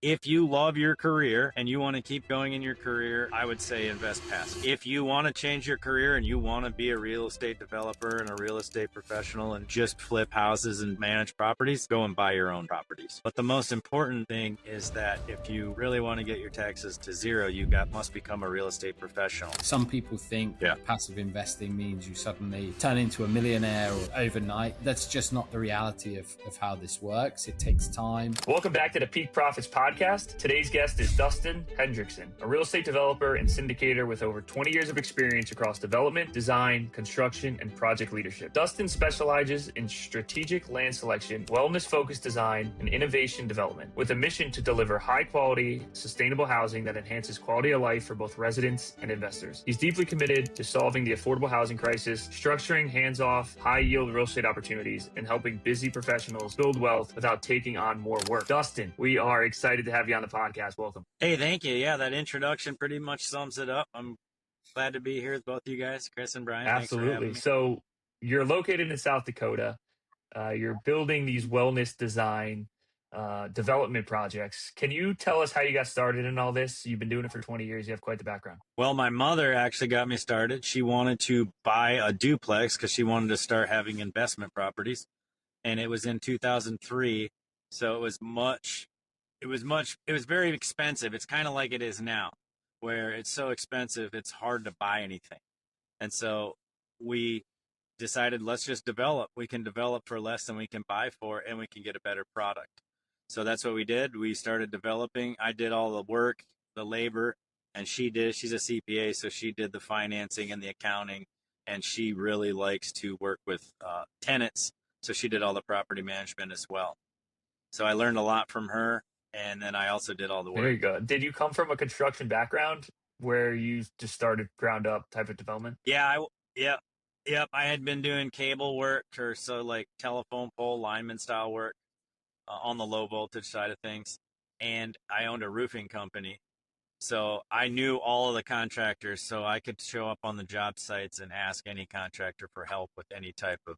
If you love your career and you want to keep going in your career, I would say invest passive. If you want to change your career and you want to be a real estate developer and a real estate professional and just flip houses and manage properties, go and buy your own properties. But the most important thing is that if you really want to get your taxes to zero, must become a real estate professional. Some people think that passive investing means you suddenly turn into a millionaire or overnight. That's just not the reality of how this works. It takes time. Welcome back to the Peak Profits Podcast. Today's guest is Dustin Hendrickson, a real estate developer and syndicator with over 20 years of experience across development, design, construction, and project leadership. Dustin specializes in strategic land selection, wellness-focused design, and innovation development, with a mission to deliver high-quality, sustainable housing that enhances quality of life for both residents and investors. He's deeply committed to solving the affordable housing crisis, structuring hands-off, high-yield real estate opportunities, and helping busy professionals build wealth without taking on more work. Dustin, we are excited to have you on the podcast. Welcome. Hey, thank you. Yeah, that introduction pretty much sums it up. I'm glad to be here with both you guys, Chris and Brian. Absolutely. So you're located in South Dakota. You're building these wellness design development projects. Can you tell us how you got started in all this? You've been doing it for 20 years. You have quite the background. Well, my mother actually got me started. She wanted to buy a duplex because she wanted to start having investment properties. And it was in 2003. So it was very expensive. It's kind of like it is now, where it's so expensive, it's hard to buy anything. And so we decided, let's just develop. We can develop for less than we can buy for, and we can get a better product. So that's what we did. We started developing. I did all the work, the labor, and she's a CPA, so she did the financing and the accounting, and she really likes to work with tenants. So she did all the property management as well. So I learned a lot from her. And then I also did all the work. There you go. Did you come from a construction background where you just started ground up type of development? Yeah, I had been doing cable work, or so like telephone pole lineman style work on the low voltage side of things. And I owned a roofing company. So I knew all of the contractors, so I could show up on the job sites and ask any contractor for help with any type of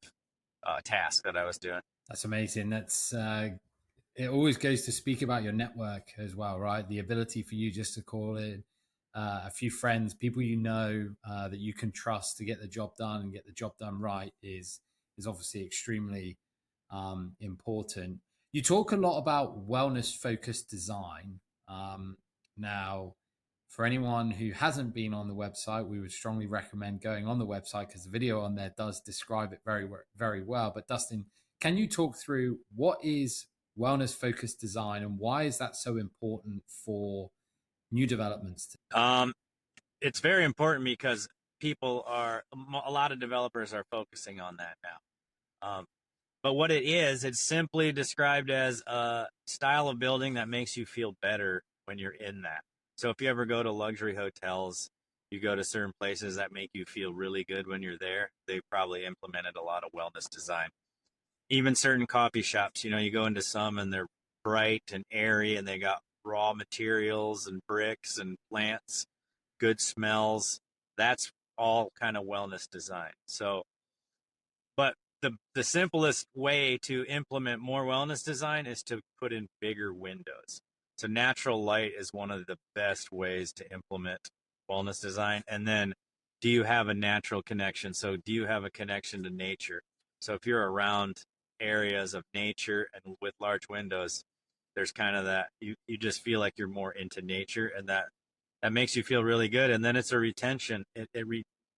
task that I was doing. That's amazing. That's it always goes to speak about your network as well, right? The ability for you just to call in a few friends, people you know that you can trust to get the job done and get the job done right is obviously extremely important. You talk a lot about wellness-focused design. Now, for anyone who hasn't been on the website, we would strongly recommend going on the website because the video on there does describe it very, very well. But Dustin, can you talk through what is wellness-focused design and why is that so important for new developments? It's very important because a lot of developers are focusing on that now. But what it is, it's simply described as a style of building that makes you feel better when you're in that. So if you ever go to luxury hotels, you go to certain places that make you feel really good when you're there, they've probably implemented a lot of wellness design. Even certain coffee shops, you go into some and they're bright and airy and they got raw materials and bricks and plants, good smells. That's all kind of wellness design. So, but the simplest way to implement more wellness design is to put in bigger windows. So natural light is one of the best ways to implement wellness design. And then do you have a natural connection? So do you have a connection to nature? So if you're around areas of nature and with large windows, there's kind of that you just feel like you're more into nature, and that makes you feel really good. And then it's a retention.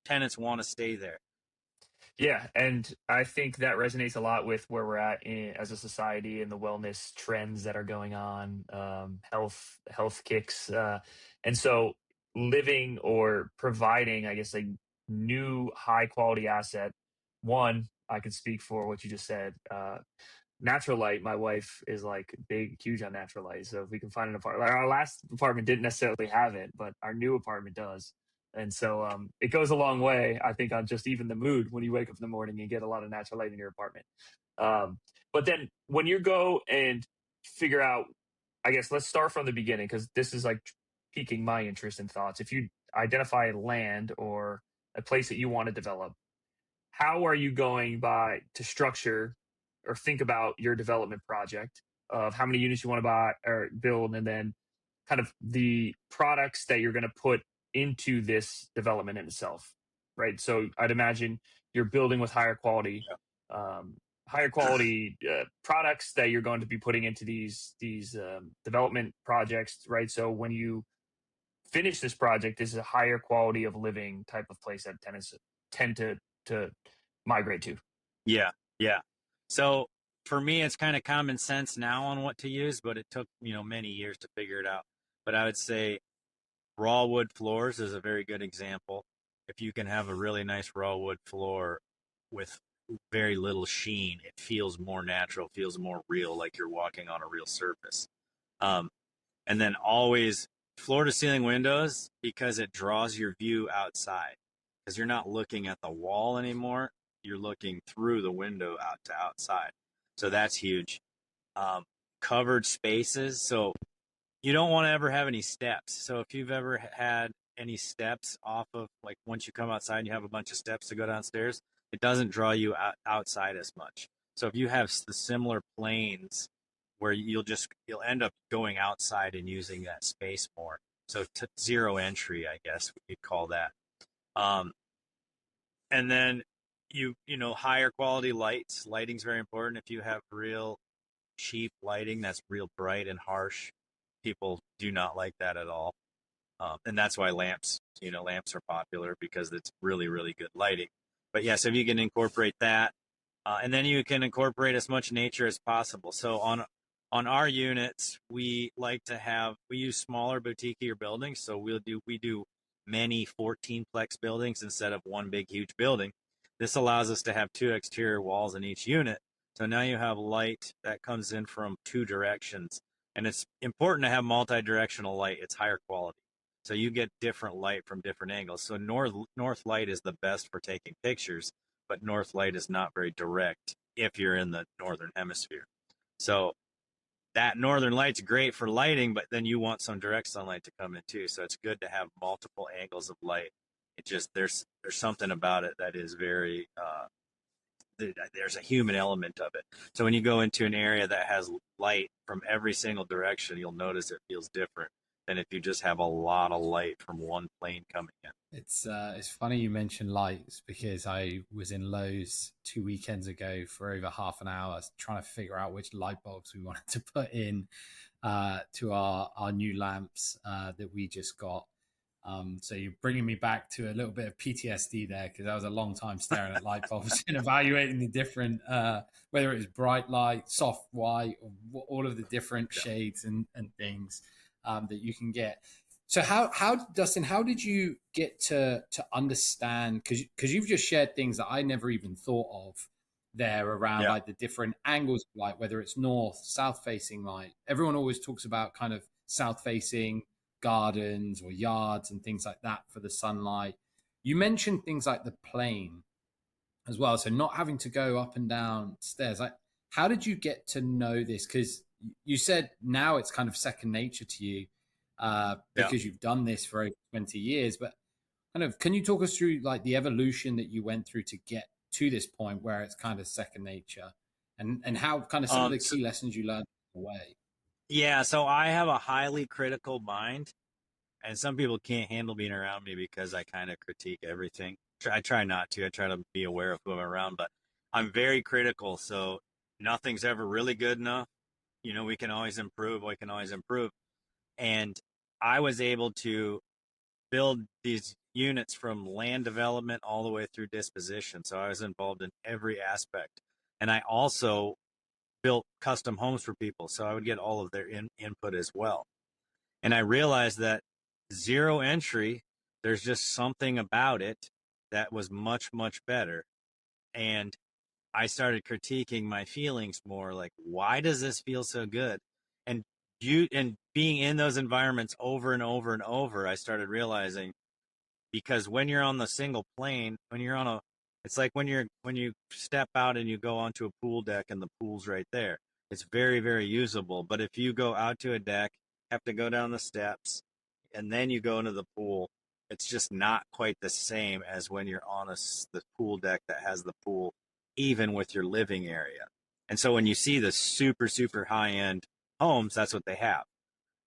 Tenants want to stay there. Yeah, and I think that resonates a lot with where we're at as a society and the wellness trends that are going on, health kicks, and so living or providing, I guess, a new high quality asset. One, I could speak for what you just said. Natural light, my wife is like huge on natural light. So if we can find an apartment, like our last apartment didn't necessarily have it, but our new apartment does. And so it goes a long way, I think, on just even the mood when you wake up in the morning and get a lot of natural light in your apartment. But then when you go and figure out, I guess, let's start from the beginning, because this is like piquing my interest and thoughts. If you identify land or a place that you want to develop, how are you going to structure or think about your development project? of how many units you want to buy or build, and then kind of the products that you're going to put into this development in itself, right? So I'd imagine you're building with um, higher quality products that you're going to be putting into these development projects, right? So when you finish this project, this is a higher quality of living type of place that tenants tend to migrate to. Yeah, yeah. So for me, it's kind of common sense now on what to use, but it took, many years to figure it out. But I would say raw wood floors is a very good example. If you can have a really nice raw wood floor with very little sheen, it feels more natural, feels more real, like you're walking on a real surface. Um, and then always floor to ceiling windows, because it draws your view outside, because you're not looking at the wall anymore, you're looking through the window out to outside, so that's huge. Covered spaces, so you don't want to ever have any steps. So if you've ever had any steps off of, like, once you come outside and you have a bunch of steps to go downstairs, it doesn't draw you outside as much. So if you have the similar planes where you'll end up going outside and using that space more. So zero entry, I guess we could call that. And then higher quality lights. Lighting's very important. If you have real cheap lighting that's real bright and harsh, people do not like that at all. And that's why lamps are popular, because it's really, really good lighting. But yes, if you can incorporate that, and then you can incorporate as much nature as possible. So on our units, we use smaller boutiquier buildings. So we do many 14-plex buildings instead of one big huge building. This allows us to have 2 exterior walls in each unit. So now you have light that comes in from 2 directions. And it's important to have multi-directional light. It's higher quality. So you get different light from different angles. So north light is the best for taking pictures, but north light is not very direct if you're in the northern hemisphere. So that northern light's great for lighting, but then you want some direct sunlight to come in too. So it's good to have multiple angles of light. It just there's something about it that is very there's a human element of it. So when you go into an area that has light from every single direction, you'll notice it feels different than if you just have a lot of light from one plane coming in. It's funny you mentioned lights, because I was in Lowe's 2 weekends ago for over half an hour trying to figure out which light bulbs we wanted to put in to our new lamps that we just got. So you're bringing me back to a little bit of PTSD there, because that was a long time staring at light bulbs and evaluating the different, whether it was bright light, soft white, or all of the different shades and things that you can get. So how Dustin, how did you get to understand? Because you've just shared things that I never even thought of there around like the different angles of light, whether it's north, south facing light. Everyone always talks about kind of south facing gardens or yards and things like that for the sunlight. You mentioned things like the plane as well, so not having to go up and down stairs. Like, how did you get to know this? Because you said now it's kind of second nature to you because you've done this for over 20 years. But kind of, can you talk us through like the evolution that you went through to get to this point where it's kind of second nature, and how kind of some of the key lessons you learned away? Yeah, so I have a highly critical mind, and some people can't handle being around me because I kind of critique everything. I try not to. I try to be aware of who I'm around, but I'm very critical. So nothing's ever really good enough. We can always improve. We can always improve. And I was able to build these units from land development all the way through disposition. So I was involved in every aspect. And I also built custom homes for people. So I would get all of their input as well. And I realized that zero entry, there's just something about it that was much, much better. And I started critiquing my feelings more, like, why does this feel so good? And being in those environments over and over and over, I started realizing, because when you're on the single plane, it's like when you step out and you go onto a pool deck and the pool's right there. It's very, very usable. But if you go out to a deck, have to go down the steps, and then you go into the pool, it's just not quite the same as when you're on the pool deck that has the pool, even with your living area. And so when you see the super, super high end homes, that's what they have.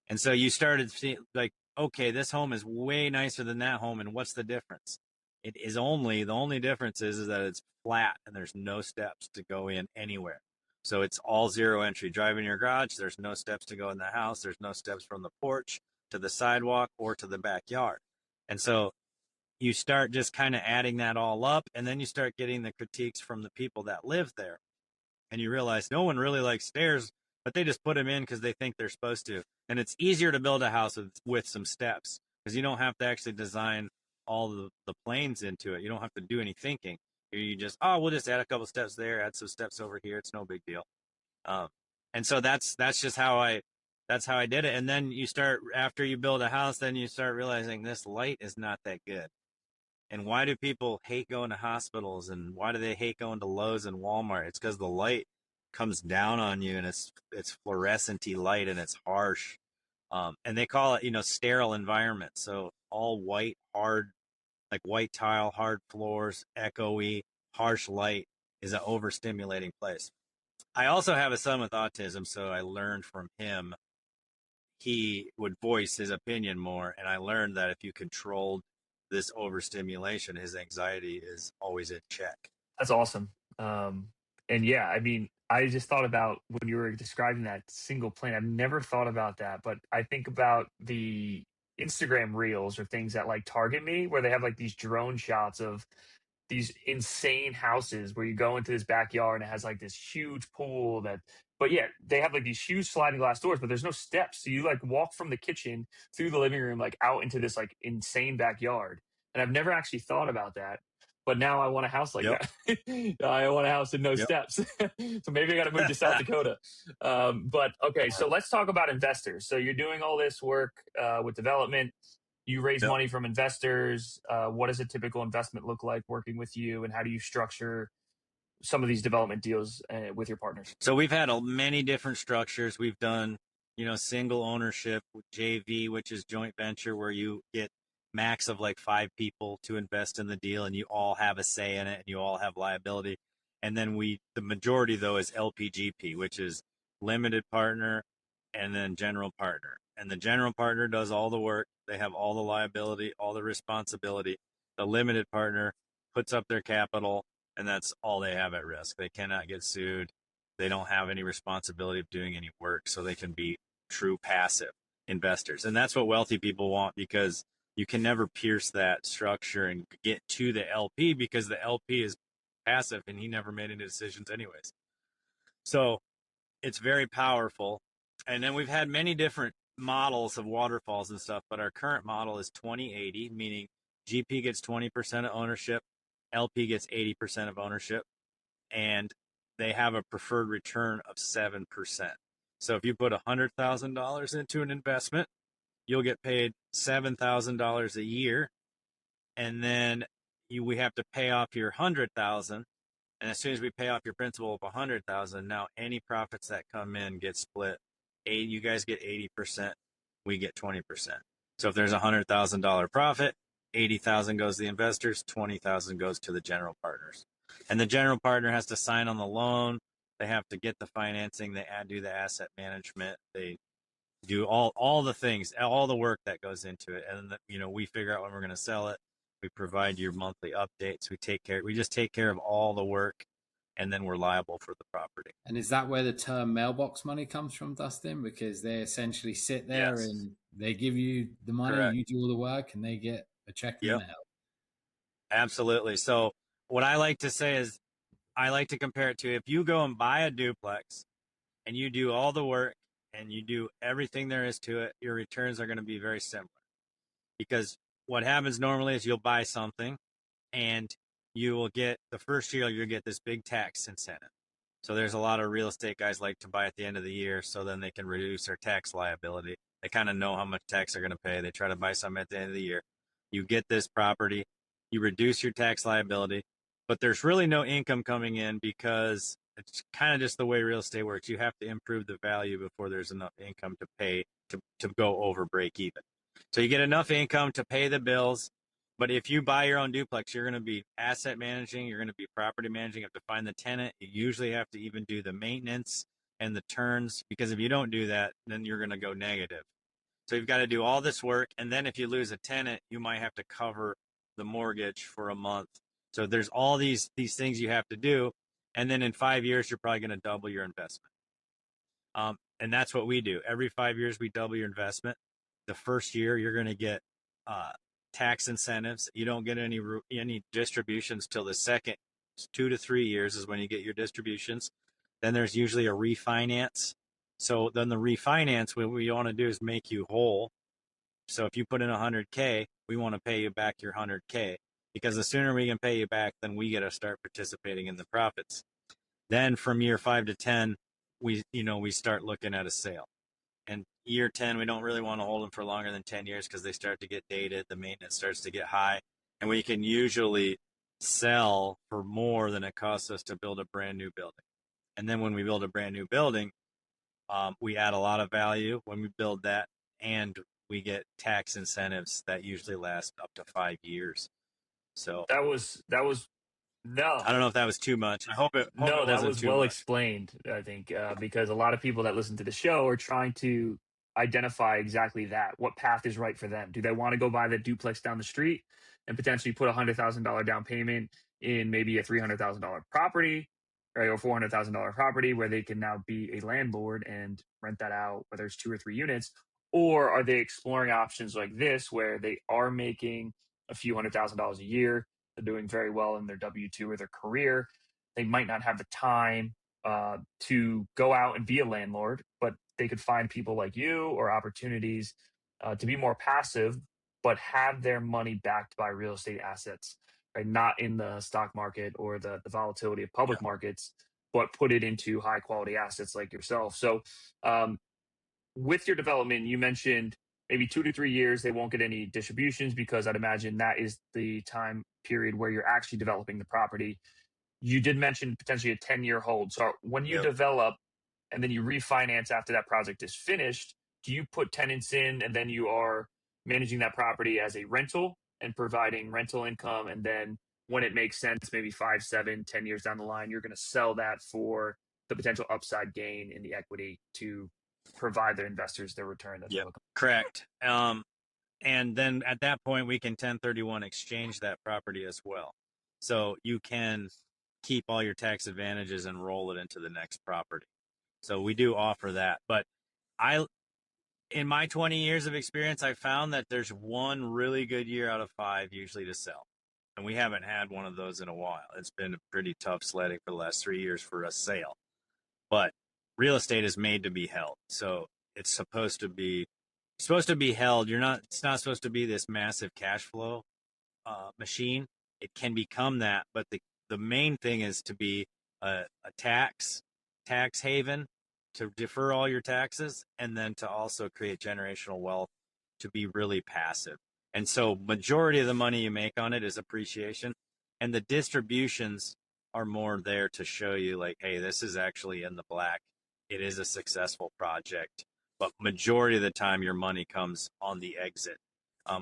And so you started seeing like, okay, this home is way nicer than that home. And what's the difference? The only difference is that it's flat and there's no steps to go in anywhere. So it's all zero entry. Drive in your garage, there's no steps to go in the house. There's no steps from the porch to the sidewalk or to the backyard. And so you start just kind of adding that all up, and then you start getting the critiques from the people that live there. And you realize no one really likes stairs, but they just put them in because they think they're supposed to. And it's easier to build a house with some steps because you don't have to actually design all the planes into it. You don't have to do any thinking. You just, oh, we'll just add a couple steps there, add some steps over here. It's no big deal. And so that's just how I did it. And then you start, after you build a house, then you start realizing this light is not that good. And why do people hate going to hospitals, and why do they hate going to Lowe's and Walmart? It's because the light comes down on you, and it's fluorescent-y light, and it's harsh. And they call it, sterile environment. So all white, hard, like white tile, hard floors, echoey, harsh light is an overstimulating place. I also have a son with autism, so I learned from him. He would voice his opinion more, and I learned that if you controlled this overstimulation, his anxiety is always in check. That's awesome. And yeah, I mean, I just thought about when you were describing that single plane. I've never thought about that, but I think about the Instagram reels or things that like target me, where they have like these drone shots of these insane houses where you go into this backyard and it has like this huge pool but yeah, they have like these huge sliding glass doors, but there's no steps. So you like walk from the kitchen through the living room, like out into this like insane backyard. And I've never actually thought about that. But now I want a house like Yep. that. I want a house with no Yep. steps. So maybe I got to move to South Dakota. But okay, so let's talk about investors. So you're doing all this work with development. You raise Yep. money from investors. What does a typical investment look like working with you, and how do you structure some of these development deals with your partners? So we've had many different structures. We've done, single ownership, JV, which is joint venture, where you get max of like 5 people to invest in the deal, and you all have a say in it, and you all have liability. And then the majority though is LPGP, which is limited partner and then general partner. And the general partner does all the work. They have all the liability, all the responsibility. The limited partner puts up their capital, and that's all they have at risk. They cannot get sued. They don't have any responsibility of doing any work, so they can be true passive investors. And that's what wealthy people want, because you can never pierce that structure and get to the LP, because the LP is passive and he never made any decisions anyways. So it's very powerful. And then we've had many different models of waterfalls and stuff, but our current model is 20-80, meaning GP gets 20% of ownership, LP gets 80% of ownership, and they have a preferred return of 7%. So if you put $100,000 into an investment, you'll get paid $7,000 a year, and then we have to pay off your $100,000. And as soon as we pay off your principal of $100,000, now any profits that come in get split. You guys get 80%, we get 20%. So if there's $100,000 profit, 80,000 goes to the investors, 20,000 goes to the general partners. And the general partner has to sign on the loan. They have to get the financing. They do the asset management. They do all the things, all the work that goes into it. And we figure out when we're going to sell it. We provide your monthly updates. We just take care of all the work, and then we're liable for the property. And is that where the term mailbox money comes from, Dustin? Because they essentially sit there Yes. and they give you the money, Correct. you do all the work, and they get a check in the mail. Absolutely. So what I like to say is, I like to compare it to, if you go and buy a duplex and you do all the work and you do everything there is to it, your returns are going to be very similar. Because what happens normally is you'll buy something and you will get, the first year, you'll get this big tax incentive. So there's a lot of real estate guys like to buy at the end of the year, so then they can reduce their tax liability. They kind of know how much tax they're going to pay. They try to buy something at the end of the year. You get this property, you reduce your tax liability, but there's really no income coming in, because it's kind of just the way real estate works. You have to improve the value before there's enough income to pay to go over break even. So you get enough income to pay the bills, But if you buy your own duplex, you're going to be asset managing, you're going to be property managing, you have to find the tenant. You usually have to even do the maintenance and the turns, because if you don't do that, then you're going to go negative. So you've got to do all this work. And then if you lose a tenant, you might have to cover the mortgage for a month. So there's all these things you have to do. And then in 5 years, you're probably going to double your investment. And that's what we do. Every 5 years, we double your investment. The first year, you're going to get tax incentives. You don't get any distributions till the second 2 to 3 years is when you get your distributions. Then there's usually a refinance. So then the refinance, what we want to do is make you whole. So if you put in 100K, we want to pay you back your 100K, because the sooner we can pay you back, then we get to start participating in the profits. Then from year 5 to 10, we start looking at a sale. And year 10, we don't really want to hold them for longer than 10 years because they start to get dated. The maintenance starts to get high, and we can usually sell for more than it costs us to build a brand new building. And then when we build a brand new building, we add a lot of value when we build that, and we get tax incentives that usually last up to 5 years. So That was no. I don't know if that was too much. I hope it No, that wasn't was too well much. explained, I think, because a lot of people that listen to the show are trying to identify exactly that. What path is right for them? Do they want to go buy the duplex down the street and potentially put $100,000 down payment in maybe a $300,000 property, right, or $400,000 property where they can now be a landlord and rent that out, whether it's 2 or 3 units? Or are they exploring options like this where they are making a few $100,000 a year? They're doing very well in their W-2 or their career. They might not have the time to go out and be a landlord, but they could find people like you or opportunities to be more passive, but have their money backed by real estate assets, right? Not in the stock market or the volatility of Yeah. public markets, but put it into high quality assets like yourself. So, um, with your development, you mentioned maybe 2 to 3 years, they won't get any distributions because I'd imagine that is the time period where you're actually developing the property. You did mention potentially a 10-year hold. So when you Yep. develop and then you refinance after that project is finished, do you put tenants in and then you are managing that property as a rental and providing rental income? And then when it makes sense, maybe 5, 7, 10 years down the line, you're going to sell that for the potential upside gain in the equity to provide their investors their return that they're Yep. looking Correct. And then at that point, we can 1031 exchange that property as well. So you can keep all your tax advantages and roll it into the next property. So we do offer that. But in my 20 years of experience, I found that there's one really good year out of 5 usually to sell. And we haven't had one of those in a while. It's been pretty tough sledding for the last 3 years for a sale. But real estate is made to be held. So it's supposed to be held. It's not supposed to be this massive cash flow machine. It can become that, but the main thing is to be a tax haven, to defer all your taxes, and then to also create generational wealth, to be really passive. And so majority of the money you make on it is appreciation, and the distributions are more there to show you like, hey, this is actually in the black. It is a successful project, but majority of the time your money comes on the exit.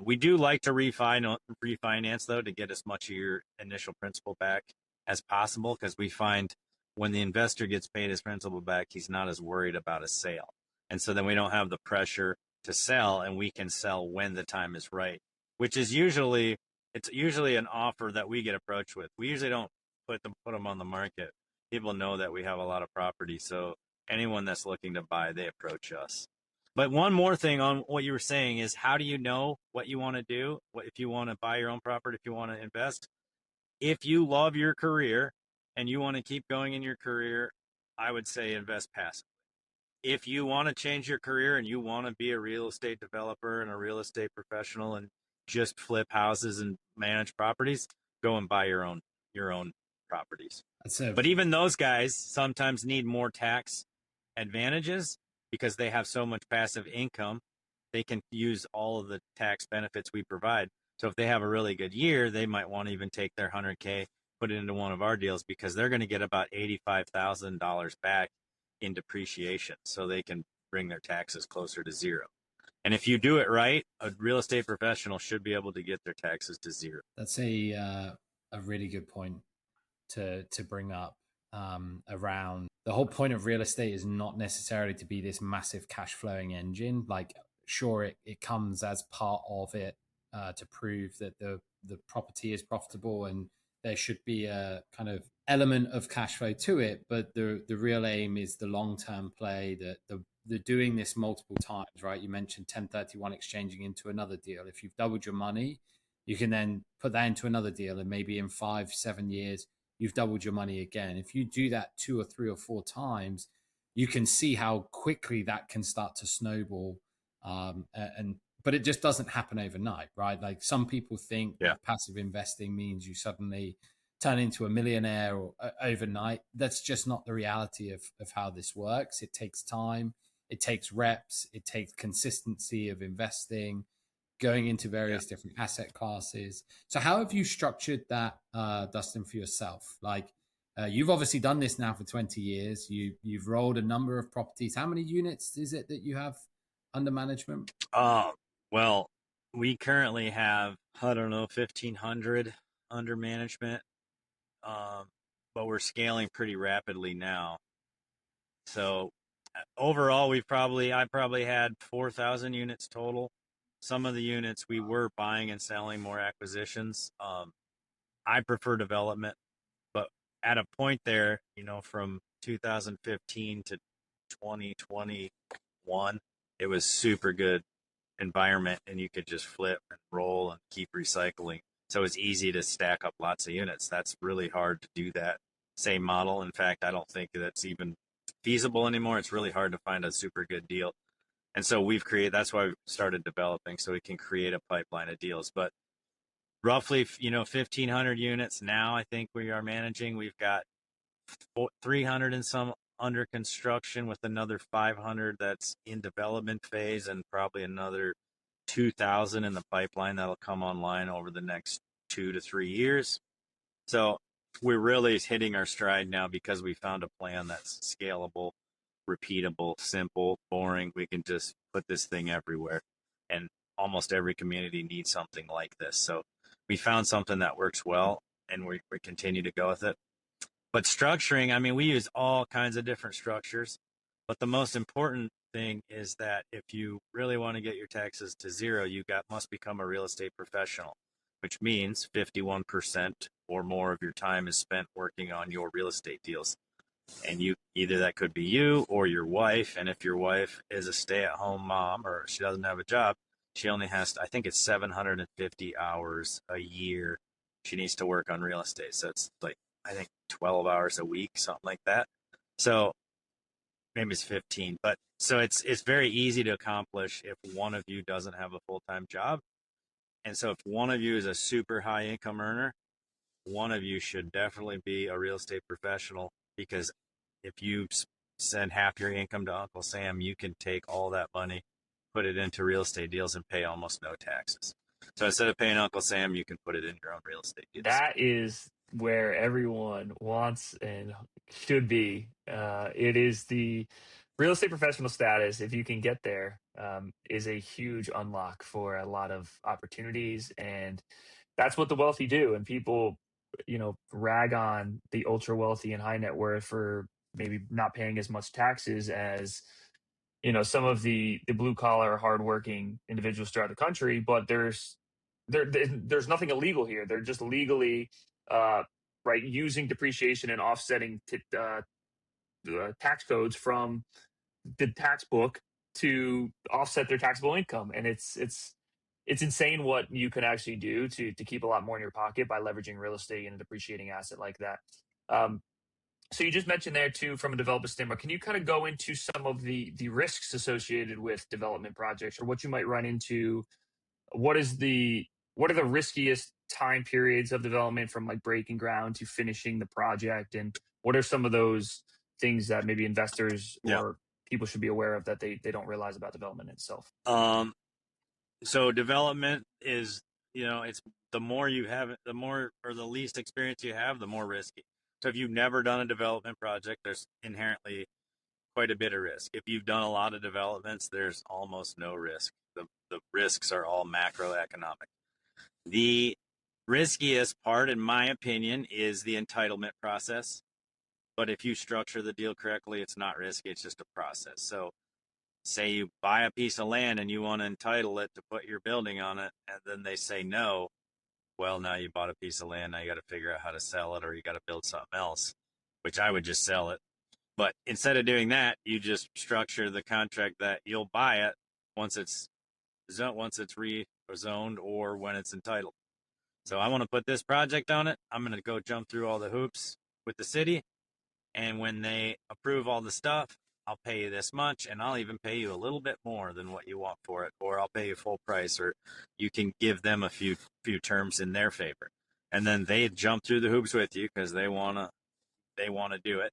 We do like to refinance though, to get as much of your initial principal back as possible, because we find when the investor gets paid his principal back, he's not as worried about a sale. And so then we don't have the pressure to sell, and we can sell when the time is right, which is usually an offer that we get approached with. We usually don't put them on the market. People know that we have a lot of property, so anyone that's looking to buy, they approach us. But one more thing on what you were saying is, how do you know what you want to do? If you want to buy your own property, if you want to invest, if you love your career and you want to keep going in your career, I would say invest passively. If you want to change your career and you want to be a real estate developer and a real estate professional and just flip houses and manage properties, go and buy your own properties. But even those guys sometimes need more tax advantages because they have so much passive income. They can use all of the tax benefits we provide. So if they have a really good year, they might want to even take their 100K, put it into one of our deals, because they're going to get about $85,000 back in depreciation, so they can bring their taxes closer to zero. And if you do it right, a real estate professional should be able to get their taxes to zero. That's a really good point to bring up, around the whole point of real estate is not necessarily to be this massive cash flowing engine. Like, sure, it comes as part of it, to prove that the property is profitable, and there should be a kind of element of cash flow to it. But the real aim is the long term play, that the doing this multiple times, right? You mentioned 1031 exchanging into another deal. If you've doubled your money, you can then put that into another deal, and maybe in 5-7 years you've doubled your money again. If you do that 2 or 3 or 4 times, you can see how quickly that can start to snowball. But it just doesn't happen overnight, right? Like, some people think that passive investing means you suddenly turn into a millionaire or overnight. That's just not the reality of how this works. It takes time, it takes reps, it takes consistency of investing, going into various different asset classes. So how have you structured that, Dustin, for yourself? Like, you've obviously done this now for 20 years. You've rolled a number of properties. How many units is it that you have under management? Well, we currently have, I don't know, 1,500 under management, but we're scaling pretty rapidly now. So overall, I probably had 4,000 units total. Some of the units we were buying and selling, more acquisitions. I prefer development, but at a point there, from 2015 to 2021, it was super good environment, and you could just flip and roll and keep recycling. So it's easy to stack up lots of units. That's really hard to do that same model. In fact, I don't think that's even feasible anymore. It's really hard to find a super good deal. And so that's why we started developing, so we can create a pipeline of deals. But roughly, 1,500 units now, I think we are managing. We've got 300 and some under construction, with another 500 that's in development phase, and probably another 2,000 in the pipeline that'll come online over the next 2 to 3 years. So we're really hitting our stride now, because we found a plan that's scalable, repeatable, simple, boring. We can just put this thing everywhere, and almost every community needs something like this. So we found something that works well, and we continue to go with it. But structuring, I mean, we use all kinds of different structures, but the most important thing is that if you really want to get your taxes to zero, must become a real estate professional, which means 51% or more of your time is spent working on your real estate deals. And either that could be you or your wife. And if your wife is a stay-at-home mom, or she doesn't have a job, she only has, I think it's 750 hours a year she needs to work on real estate. So it's like, I think 12 hours a week, something like that. So maybe it's 15, but so it's very easy to accomplish if one of you doesn't have a full-time job. And so if one of you is a super high income earner, one of you should definitely be a real estate professional, because if you send half your income to Uncle Sam, you can take all that money, put it into real estate deals, and pay almost no taxes. So instead of paying Uncle Sam, you can put it in your own real estate deals. That is where everyone wants and should be. It is the real estate professional status. If you can get there, is a huge unlock for a lot of opportunities, and that's what the wealthy do. And people, rag on the ultra wealthy and high net worth for maybe not paying as much taxes as some of the blue collar hardworking individuals throughout the country. But there's nothing illegal here. They're just legally right, using depreciation and offsetting tax codes from the tax book to offset their taxable income. And it's insane what you can actually do to keep a lot more in your pocket by leveraging real estate and a depreciating asset like that. So you just mentioned there too, from a developer standpoint, can you kind of go into some of the risks associated with development projects, or what you might run into? What are the riskiest time periods of development, from like breaking ground to finishing the project? And what are some of those things that maybe investors or people should be aware of that they don't realize about development itself? So development is, it's the more you have it, the more, or the least experience you have, the more risky. So if you've never done a development project, there's inherently quite a bit of risk. If you've done a lot of developments, there's almost no risk. risks are all macroeconomic. The riskiest part, in my opinion, is the entitlement process. But if you structure the deal correctly, it's not risky. It's just a process. So say you buy a piece of land and you want to entitle it to put your building on it, and then they say no. Well, now you bought a piece of land. Now you got to figure out how to sell it, or you got to build something else, which I would just sell it. But instead of doing that, you just structure the contract that you'll buy it once it's rezoned or when it's entitled. So I want to put this project on it. I'm going to go jump through all the hoops with the city. And when they approve all the stuff, I'll pay you this much, and I'll even pay you a little bit more than what you want for it, or I'll pay you full price, or you can give them a few terms in their favor. And then they jump through the hoops with you because they wanna do it.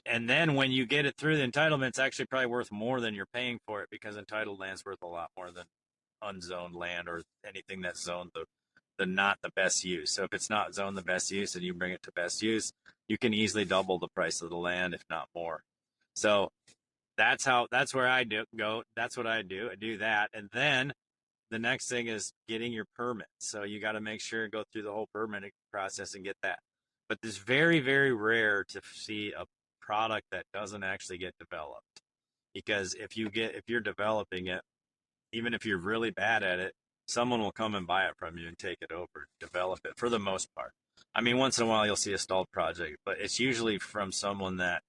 And then when you get it through the entitlement, it's actually probably worth more than you're paying for it, because entitled land's worth a lot more than unzoned land or anything that's zoned the not the best use. So if it's not zoned the best use and you bring it to best use, you can easily double the price of the land, if not more. So that's where I go. That's what I do. I do that. And then the next thing is getting your permit. So you got to make sure and go through the whole permitting process and get that. But it's very, very rare to see a product that doesn't actually get developed. Because if you're developing it, even if you're really bad at it, someone will come and buy it from you and take it over, develop it for the most part. I mean, once in a while you'll see a stalled project, but it's usually from someone that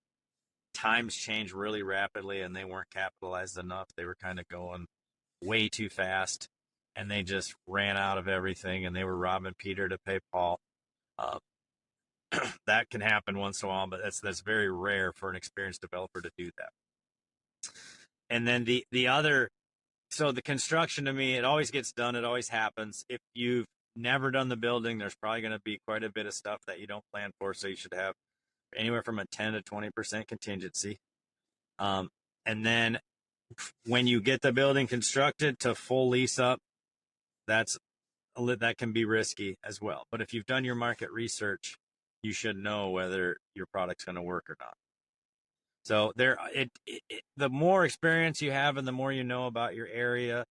times change really rapidly and they weren't capitalized enough. They were kind of going way too fast and they just ran out of everything and they were robbing Peter to pay Paul. That can happen once in a while, but that's very rare for an experienced developer to do that. And then the other, so the construction, to me, it always gets done. It always happens. If you've never done the building, there's probably going to be quite a bit of stuff that you don't plan for. So you should have anywhere from a 10 to 20% contingency. And then when you get the building constructed to full lease up, that can be risky as well. But if you've done your market research, you should know whether your product's going to work or not. So the more experience you have and the more you know about your area,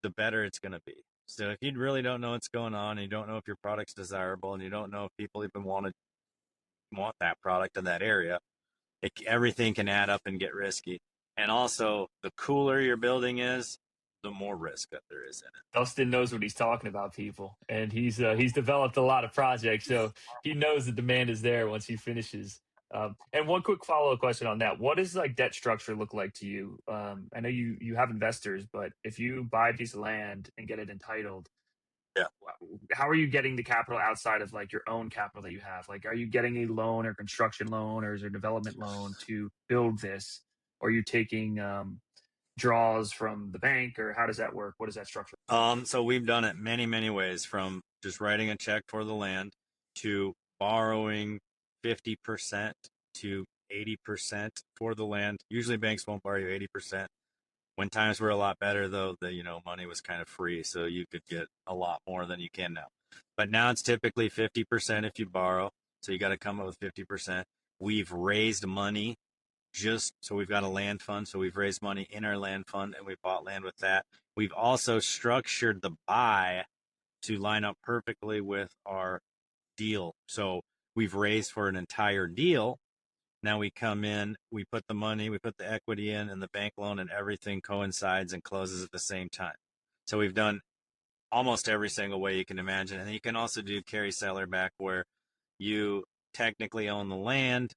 the better it's going to be. So if you really don't know what's going on and you don't know if your product's desirable and you don't know if people even want that product in that area, everything can add up and get risky. And also, the cooler your building is, the more risk that there is in it. Dustin knows what he's talking about, people, and he's developed a lot of projects, so he knows the demand is there once he finishes. And one quick follow-up question on that: what does like debt structure look like to you? I know you have investors, but if you buy a piece of land and get it entitled, Yeah. how are you getting the capital outside of like your own capital that you have? Like, are you getting a loan or construction loan or is there a development loan to build this? Or are you taking draws from the bank, or how does that work? What is that structure? So we've done it many, many ways, from just writing a check for the land to borrowing 50% to 80% for the land. Usually banks won't borrow you 80%. When times were a lot better, though, money was kind of free, so you could get a lot more than you can now. But now it's typically 50% if you borrow, so you got to come up with 50%. We've raised money so we've got a land fund, so we've raised money in our land fund and we bought land with that. We've also structured the buy to line up perfectly with our deal. So we've raised for an entire deal. Now we come in, we put the money, we put the equity in, and the bank loan, and everything coincides and closes at the same time. So we've done almost every single way you can imagine. And you can also do carry seller back, where you technically own the land,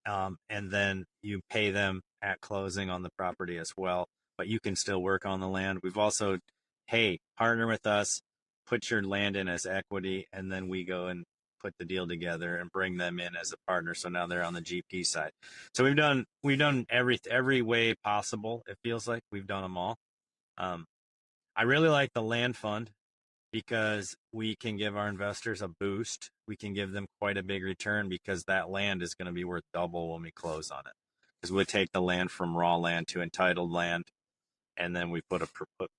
and then you pay them at closing on the property as well, but you can still work on the land. We've also, hey, partner with us, put your land in as equity, and then we go and put the deal together and bring them in as a partner. So now they're on the GP side. So we've done every way possible. It feels like we've done them all. I really like the land fund because we can give our investors a boost. We can give them quite a big return because that land is going to be worth double when we close on it. Because we take the land from raw land to entitled land, and then we put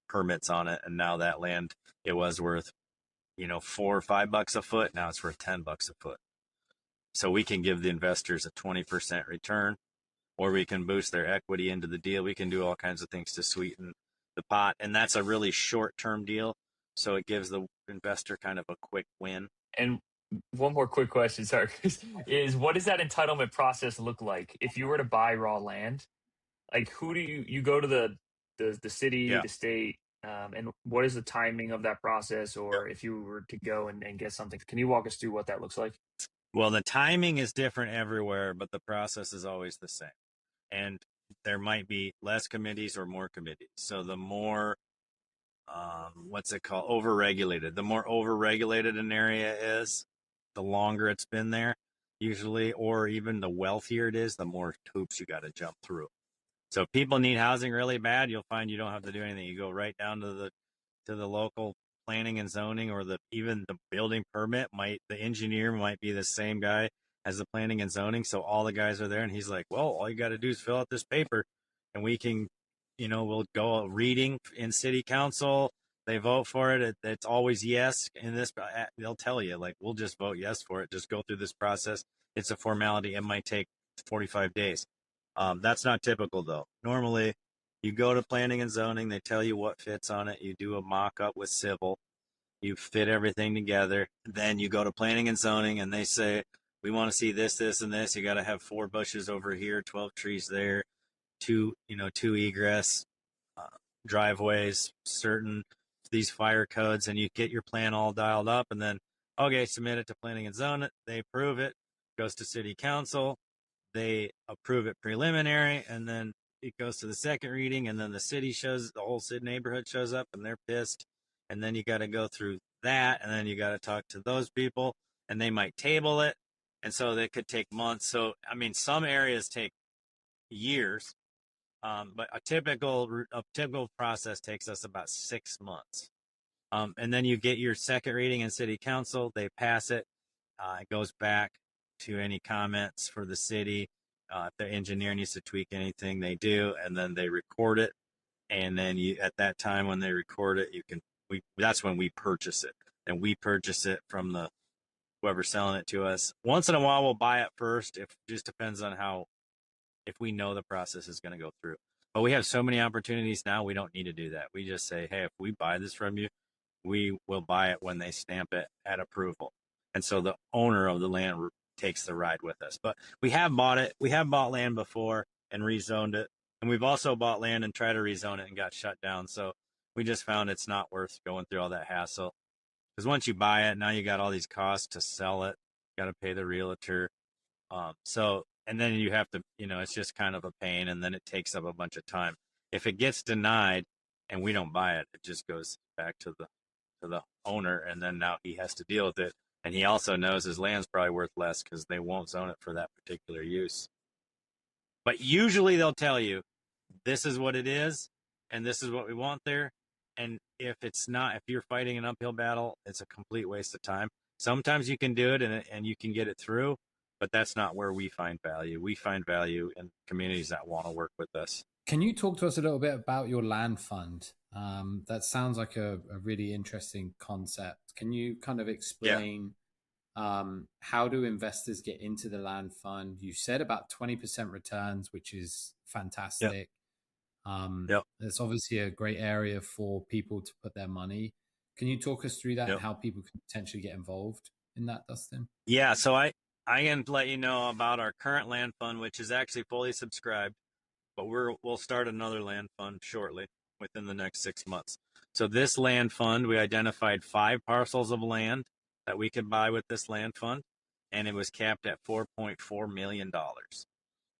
permits on it, and now that land, it was worth, $4 or $5 a foot. Now it's worth $10 a foot. So we can give the investors a 20% return, or we can boost their equity into the deal. We can do all kinds of things to sweeten the pot, and that's a really short-term deal. So it gives the investor kind of a quick win. And one more quick question, sorry, is what does that entitlement process look like if you were to buy raw land? Like, who do you go to the city, Yeah. the state, and what is the timing of that process? Yep. Or if you were to go and get something, can you walk us through what that looks like? Well, the timing is different everywhere, but the process is always the same. And there might be less committees or more committees. So the more, what's it called? Overregulated. The more overregulated an area is, the longer it's been there, usually, or even the wealthier it is, the more hoops you got to jump through. So if people need housing really bad, you'll find you don't have to do anything. You go right down to the local planning and zoning, or even the building permit the engineer might be the same guy as the planning and zoning. So all the guys are there, and he's like, well, all you got to do is fill out this paper, and we can, we'll go a reading in city council. They vote for it. It's always yes. In this, they'll tell you, like, we'll just vote yes for it. Just go through this process. It's a formality. It might take 45 days. That's not typical, though. Normally, you go to planning and zoning. They tell you what fits on it. You do a mock-up with civil. You fit everything together. Then you go to planning and zoning, and they say, we want to see this, this, and this. You got to have 4 bushes over here, 12 trees there, two egress driveways, certain these fire codes, and you get your plan all dialed up, and then, okay, submit it to planning and zoning. They approve it, goes to city council. They approve it preliminary, and then it goes to the second reading, and then the whole city neighborhood shows up, and they're pissed. And then you got to go through that, and then you got to talk to those people, and they might table it. And so that could take months. So, I mean, some areas take years, but a typical process takes us about 6 months. And then you get your second reading in city council. They pass it. It goes back to any comments for the city. If the engineer needs to tweak anything, they do, and then they record it. And then at that time when they record it, that's when we purchase it. And we purchase it from whoever's selling it to us. Once in a while, we'll buy it first. It just depends on if we know the process is going to go through. But we have so many opportunities now, we don't need to do that. We just say, hey, if we buy this from you, we will buy it when they stamp it at approval. And so the owner of the land takes the ride with us. But we have bought it. We have bought land before and rezoned it. And we've also bought land and tried to rezone it and got shut down. So we just found it's not worth going through all that hassle. Because once you buy it, now you got all these costs to sell it. You got to pay the realtor. And then you have to, it's just kind of a pain, and then it takes up a bunch of time. If it gets denied and we don't buy it, it just goes back to the owner, and then now he has to deal with it. And he also knows his land's probably worth less because they won't zone it for that particular use. But usually they'll tell you, this is what it is, and this is what we want there. And if you're fighting an uphill battle, it's a complete waste of time. Sometimes you can do it and you can get it through, but that's not where we find value. We find value in communities that want to work with us. Can you talk to us a little bit about your land fund? That sounds like a really interesting concept. Can you kind of explain how do investors get into the land fund? You said about 20% returns, which is fantastic. It's obviously a great area for people to put their money. Can you talk us through that and how people can potentially get involved in that, Dustin? Yeah, so I can let you know about our current land fund, which is actually fully subscribed, but we'll start another land fund shortly within the next 6 months. So this land fund, we identified 5 parcels of land that we could buy with this land fund, and it was capped at $4.4 million.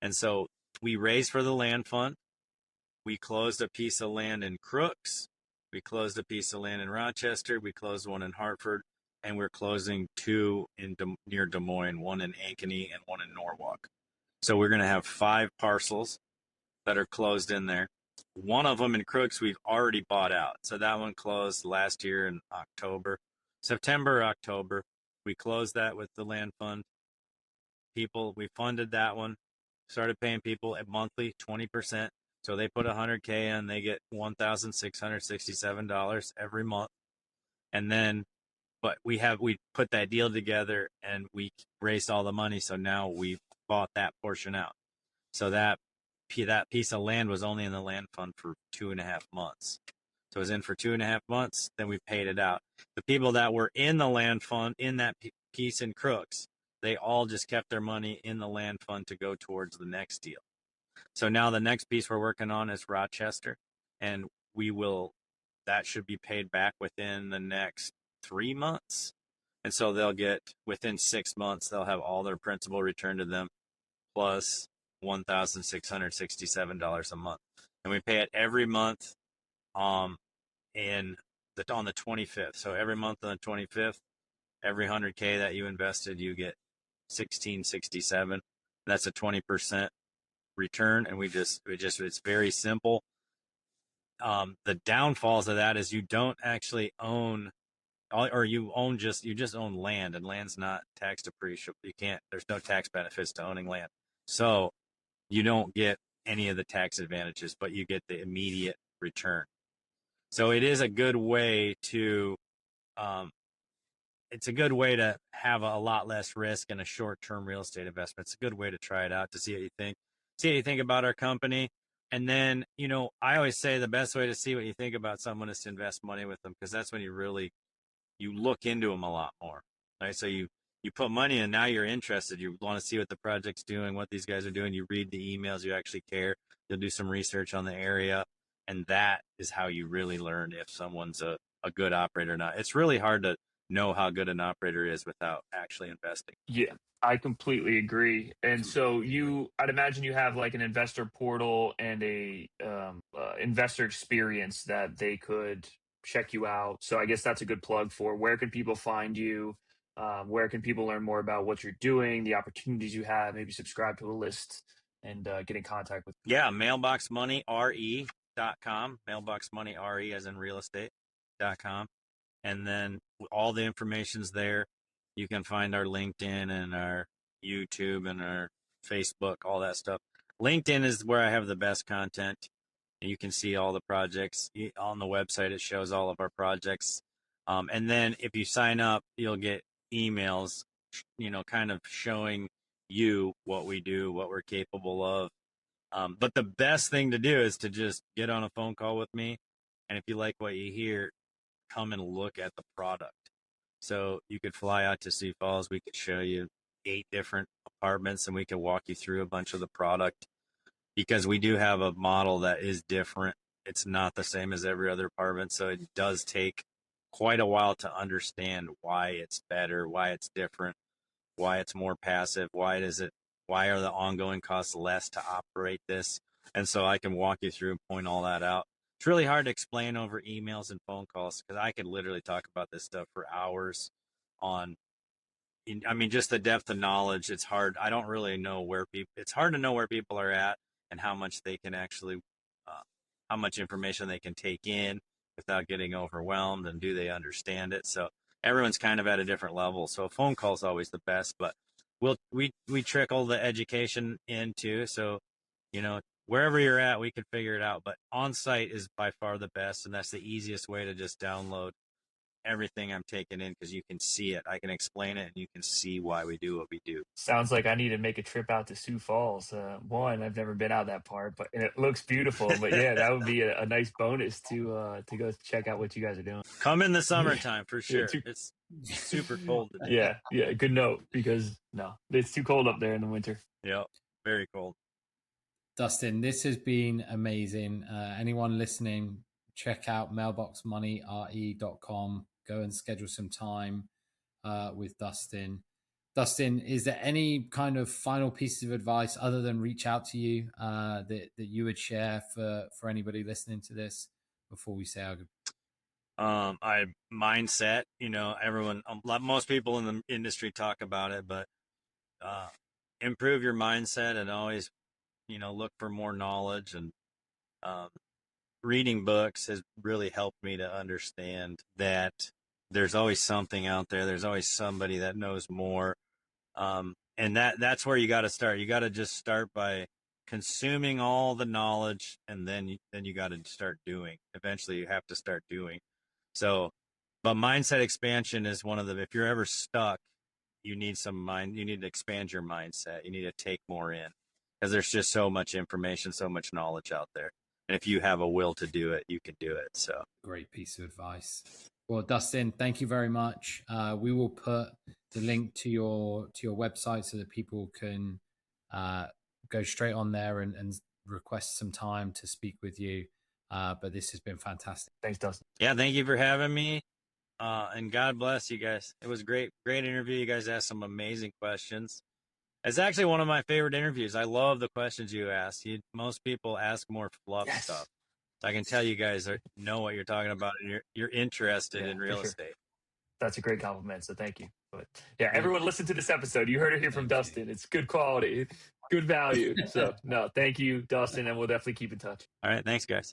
And so we raised for the land fund. We closed a piece of land in Crooks. We closed a piece of land in Rochester. We closed one in Hartford. And we're closing 2 near Des Moines, one in Ankeny and one in Norwalk. So we're going to have 5 parcels that are closed in there. One of them in Crooks we've already bought out. So that one closed last year in September, October. We closed that with the land fund. We funded that one, started paying people at monthly 20%. So they put $100K in, they get $1,667 every month. And then but we put that deal together and we raised all the money. So now we've bought that portion out. So that that piece of land was only in the land fund for 2.5 months. So it was in for 2.5 months, then we paid it out. The people that were in the land fund in that piece in Crooks, they all just kept their money in the land fund to go towards the next deal. So now the next piece we're working on is Rochester, and that should be paid back within the next 3 months. And so they'll get, within 6 months, they'll have all their principal returned to them, plus $1,667 a month. And we pay it every month on the 25th. So every month on the 25th, every 100K that you invested, you get 1667. That's a 20% return, and it's very simple. The downfalls of that is you don't actually own, or you just own land, and land's not tax depreciable. There's no tax benefits to owning land, so you don't get any of the tax advantages, but you get the immediate return. So it is a good way to it's a good way to have a lot less risk in a short-term real estate investment. It's a good way to try it out, to see what you think. See what you think about our company. And then, I always say the best way to see what you think about someone is to invest money with them, because that's when you look into them a lot more, right? So you put money in, now you're interested. You want to see what the project's doing, what these guys are doing. You read the emails, you actually care. You'll do some research on the area. And that is how you really learn if someone's a good operator or not. It's really hard to know how good an operator is without actually investing. Yeah, I completely agree. And so I'd imagine you have like an investor portal and a investor experience that they could check you out. So I guess that's a good plug for where can people find you? Where can people learn more about what you're doing, the opportunities you have, maybe subscribe to a list and get in contact with you? Yeah, mailboxmoneyre.com, mailboxmoneyre as in real estate.com. And then all the information's there. You can find our LinkedIn and our YouTube and our Facebook, all that stuff. LinkedIn is where I have the best content. And you can see all the projects on the website. It shows all of our projects. And then if you sign up, you'll get emails, kind of showing you what we do, what we're capable of. But the best thing to do is to just get on a phone call with me. And if you like what you hear, come and look at the product. So you could fly out to Sioux Falls. We could show you 8 different apartments, and we could walk you through a bunch of the product, because we do have a model that is different. It's not the same as every other apartment. So it does take quite a while to understand why it's better, why it's different, why it's more passive, why are the ongoing costs less to operate this. And so I can walk you through and point all that out. It's really hard to explain over emails and phone calls, because I could literally talk about this stuff for hours just the depth of knowledge. It's hard. I don't really know it's hard to know where people are at and how much they can actually, how much information they can take in without getting overwhelmed, and do they understand it? So everyone's kind of at a different level. So a phone call is always the best, but we trickle the education into, so, wherever you're at, we can figure it out. But on-site is by far the best, and that's the easiest way to just download everything I'm taking in, because you can see it. I can explain it, and you can see why we do what we do. Sounds like I need to make a trip out to Sioux Falls. One, I've never been out that part, and it looks beautiful. But yeah, that would be a nice bonus to go check out what you guys are doing. Come in the summertime for sure. It's super cold today. Yeah, good note, because it's too cold up there in the winter. Yep, very cold. Dustin, this has been amazing. Anyone listening, check out mailboxmoneyre.com. Go and schedule some time with Dustin. Dustin, is there any kind of final pieces of advice other than reach out to you that you would share for anybody listening to this before we say our goodbye? Mindset, everyone, most people in the industry talk about it, but improve your mindset, and always, look for more knowledge. And reading books has really helped me to understand that there's always something out there. There's always somebody that knows more. And that's where you got to start. You got to just start by consuming all the knowledge, and then you got to start doing. Eventually you have to start doing. So, but mindset expansion is one of the, if you're ever stuck, you need to expand your mindset. You need to take more in. because there's just so much information, so much knowledge out there. And if you have a will to do it, you can do it. So great piece of advice. Well, Dustin, thank you very much. We will put the link to your website so that people can go straight on there and request some time to speak with you. But this has been fantastic. Thanks, Dustin. Yeah, thank you for having me. And God bless you guys. It was great interview. You guys asked some amazing questions. It's actually one of my favorite interviews. I love the questions you ask. Most people ask more fluff stuff. So I can tell you guys know what you're talking about, and you're interested in real estate. That's a great compliment. So thank you. But yeah, everyone listen to this episode. You heard it here from Dustin. It's good quality, good value. So no, thank you, Dustin, and we'll definitely keep in touch. All right. Thanks, guys.